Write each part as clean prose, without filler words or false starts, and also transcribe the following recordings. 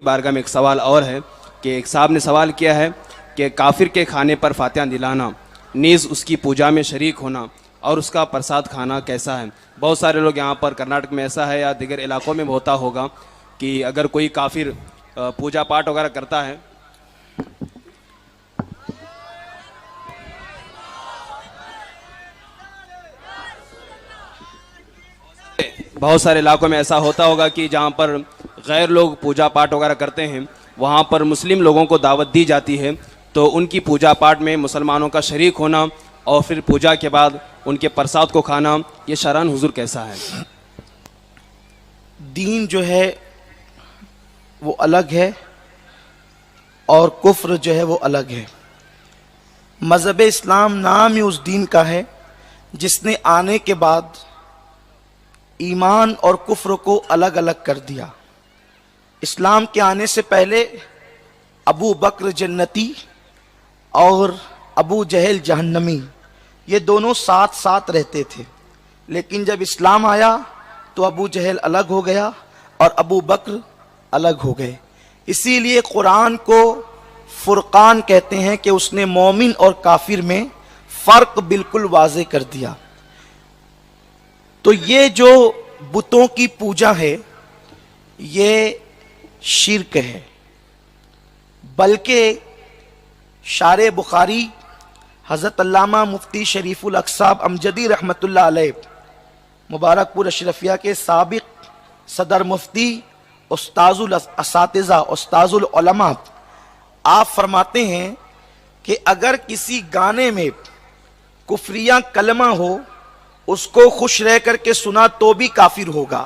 بارگاہ میں ایک سوال اور ہے کہ ایک صاحب نے سوال کیا ہے کہ کافر کے کھانے پر فاتحہ دلانا نیز اس کی پوجا میں شریک ہونا اور اس کا پرساد کھانا کیسا ہے۔ بہت سارے لوگ یہاں پر کرناٹک میں ایسا ہے یا دیگر علاقوں میں ہوتا ہوگا کہ اگر کوئی کافر پوجا پاٹ وغیرہ کرتا ہے بہت سارے علاقوں میں ایسا ہوتا ہوگا کہ جہاں پر غیر لوگ پوجا پاٹ وغیرہ کرتے ہیں وہاں پر مسلم لوگوں کو دعوت دی جاتی ہے، تو ان کی پوجا پاٹ میں مسلمانوں کا شریک ہونا اور پھر پوجا کے بعد ان کے پرساد کو کھانا یہ شرعاً حضور کیسا ہے؟ دین جو ہے وہ الگ ہے اور کفر جو ہے وہ الگ ہے۔ مذہب اسلام نام ہی اس دین کا ہے جس نے آنے کے بعد ایمان اور کفر کو الگ الگ کر دیا۔ اسلام کے آنے سے پہلے ابو بکر جنتی اور ابو جہل جہنمی یہ دونوں ساتھ ساتھ رہتے تھے، لیکن جب اسلام آیا تو ابو جہل الگ ہو گیا اور ابو بکر الگ ہو گئے۔ اسی لیے قرآن کو فرقان کہتے ہیں کہ اس نے مومن اور کافر میں فرق بالکل واضح کر دیا۔ تو یہ جو بتوں کی پوجا ہے یہ شرک ہے، بلکہ شارح بخاری حضرت علامہ مفتی شریف الاقصاب امجدی رحمۃ اللہ علیہ مبارک پور اشرفیہ کے سابق صدر مفتی استاذ الاساتذہ استاذ العلماء آپ فرماتے ہیں کہ اگر کسی گانے میں کفریہ کلمہ ہو اس کو خوش رہ کر کے سنا تو بھی کافر ہوگا،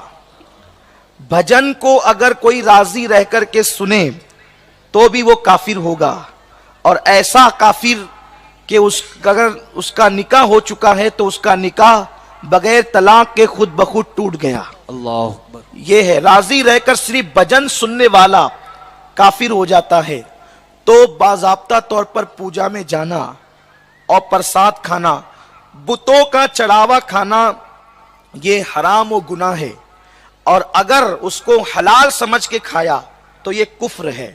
بھجن کو اگر کوئی راضی رہ کر کے سنے تو بھی وہ کافر ہوگا، اور ایسا کافر کہ اگر اس کا نکاح ہو چکا ہے تو اس کا نکاح بغیر طلاق کے خود بخود ٹوٹ گیا۔ اللہ اکبر۔ یہ ہے راضی رہ کر صرف بھجن سننے والا کافر ہو جاتا ہے۔ تو باضابطہ طور پر پوجا میں جانا اور پرساد کھانا، بتوں کا چڑھاوا کھانا یہ حرام و گناہ ہے، اور اگر اس کو حلال سمجھ کے کھایا تو یہ کفر ہے۔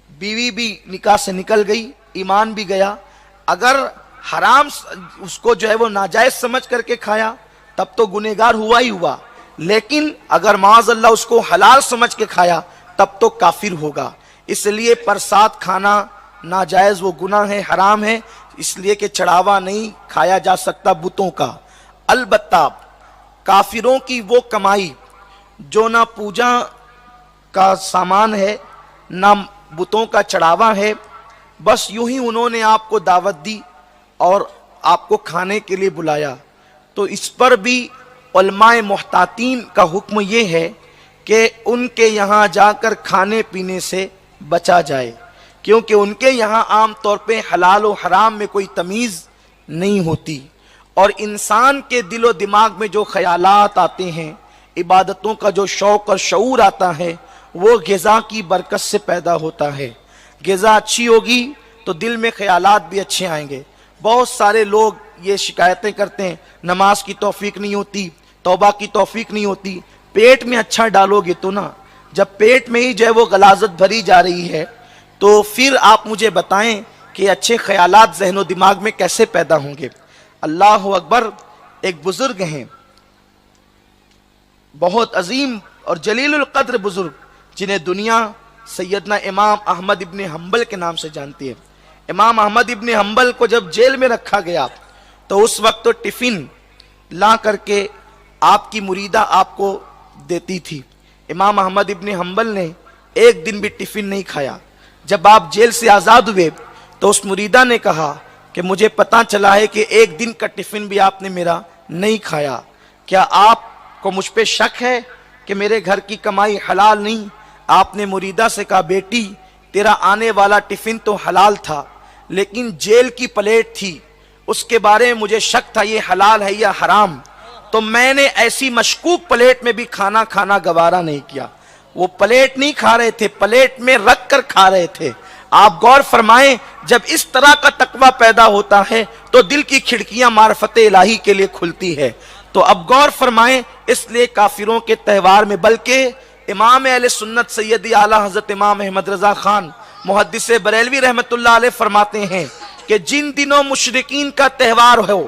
بیوی بھی نکاح سے نکل گئی، ایمان بھی گیا۔ اگر حرام اس کو جو ہے وہ ناجائز سمجھ کر کے کھایا تب تو گنہگار ہوا ہی ہوا، لیکن اگر معاذ اللہ اس کو حلال سمجھ کے کھایا تب تو کافر ہوگا۔ اس لیے پرساد کھانا ناجائز وہ گناہ ہے، حرام ہے، اس لیے کہ چڑھاوا نہیں کھایا جا سکتا بتوں کا۔ البتہ کافروں کی وہ کمائی جو نہ پوجا کا سامان ہے نہ بتوں کا چڑھاوا ہے، بس یوں ہی انہوں نے آپ کو دعوت دی اور آپ کو کھانے کے لیے بلایا، تو اس پر بھی علماء محتاطین کا حکم یہ ہے کہ ان کے یہاں جا کر کھانے پینے سے بچا جائے، کیونکہ ان کے یہاں عام طور پہ حلال و حرام میں کوئی تمیز نہیں ہوتی، اور انسان کے دل و دماغ میں جو خیالات آتے ہیں، عبادتوں کا جو شوق اور شعور آتا ہے، وہ غذا کی برکت سے پیدا ہوتا ہے۔ غذا اچھی ہوگی تو دل میں خیالات بھی اچھے آئیں گے۔ بہت سارے لوگ یہ شکایتیں کرتے ہیں نماز کی توفیق نہیں ہوتی، توبہ کی توفیق نہیں ہوتی۔ پیٹ میں اچھا ڈالو گے تو نا، جب پیٹ میں ہی جو ہے وہ غلاظت بھری جا رہی ہے تو پھر آپ مجھے بتائیں کہ اچھے خیالات ذہن و دماغ میں کیسے پیدا ہوں گے۔ اللہ اکبر۔ ایک بزرگ ہیں بہت عظیم اور جلیل القدر بزرگ، جنہیں دنیا سیدنا امام احمد ابن حنبل کے نام سے جانتی ہے۔ امام احمد ابن حنبل کو جب جیل میں رکھا گیا تو اس وقت تو ٹفن لا کر کے آپ کی مریدہ آپ کو دیتی تھی۔ امام احمد ابن حنبل نے ایک دن بھی ٹفن نہیں کھایا۔ جب آپ جیل سے آزاد ہوئے تو اس مریدہ نے کہا کہ مجھے پتہ چلا ہے کہ ایک دن کا ٹفن بھی آپ نے میرا نہیں کھایا، کیا آپ کو مجھ پہ شک ہے کہ میرے گھر کی کمائی حلال نہیں؟ آپ نے مریدہ سے کہا بیٹی تیرا آنے والا ٹفن تو حلال تھا، لیکن جیل کی پلیٹ تھی، اس کے بارے میں مجھے شک تھا یہ حلال ہے یا حرام، تو میں نے ایسی مشکوک پلیٹ میں بھی کھانا گوارا نہیں کیا۔ وہ پلیٹ نہیں کھا رہے تھے، پلیٹ میں رکھ کر کھا رہے تھے۔ آپ غور فرمائیں، جب اس طرح کا تقوی پیدا ہوتا ہے تو دل کی کھڑکیاں معرفت الہی کے لیے کھلتی ہے۔ تو اب غور فرمائیں، اس لیے کافروں کے تہوار میں، بلکہ امام اہل سنت سیدی اعلی حضرت امام احمد رضا خان محدث بریلوی رحمت اللہ علیہ فرماتے ہیں کہ جن دنوں مشرکین کا تہوار ہو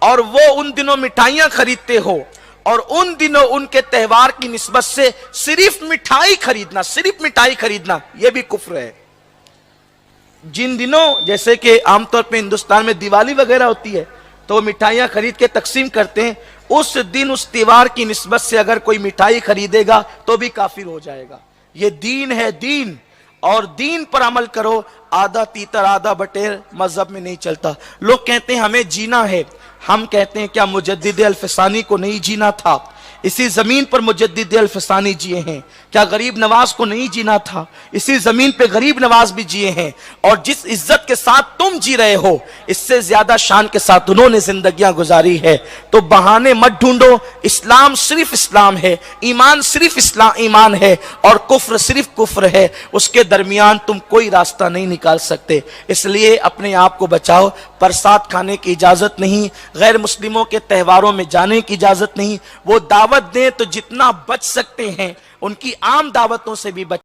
اور وہ ان دنوں مٹھائیاں خریدتے ہو اور ان دنوں ان کے تہوار کی نسبت سے صرف مٹھائی خریدنا یہ بھی کفر ہے۔ جن دنوں جیسے کہ عام طور پہ ہندوستان میں دیوالی وغیرہ ہوتی ہے تو وہ مٹھائیاں خرید کے تقسیم کرتے ہیں، اس دن اس تہوار کی نسبت سے اگر کوئی مٹھائی خریدے گا تو بھی کافر ہو جائے گا۔ یہ دین ہے، دین، اور دین پر عمل کرو، آدھا تیتر آدھا بٹیر مذہب میں نہیں چلتا۔ لوگ کہتے ہیں ہمیں جینا ہے، ہم کہتے ہیں کیا مجدد الفسانی کو نہیں جینا تھا؟ اسی زمین پر مجدد الفسانی جیے ہیں۔ کیا غریب نواز کو نہیں جینا تھا؟ اسی زمین پہ غریب نواز بھی جیے ہیں، اور جس عزت کے ساتھ تم جی رہے ہو اس سے زیادہ شان کے ساتھ انہوں نے زندگیاں گزاری ہے۔ تو بہانے مت ڈھونڈو، اسلام صرف اسلام ہے، ایمان صرف ایمان ہے، اور کفر صرف کفر ہے، اس کے درمیان تم کوئی راستہ نہیں نکال سکتے۔ اس لیے اپنے آپ کو بچاؤ، پرساد کھانے کی اجازت نہیں، غیر مسلموں کے تہواروں میں جانے کی اجازت نہیں۔ وہ دعوت دیں تو جتنا بچ سکتے ہیں ان کی عام دعوتوں سے بھی بچ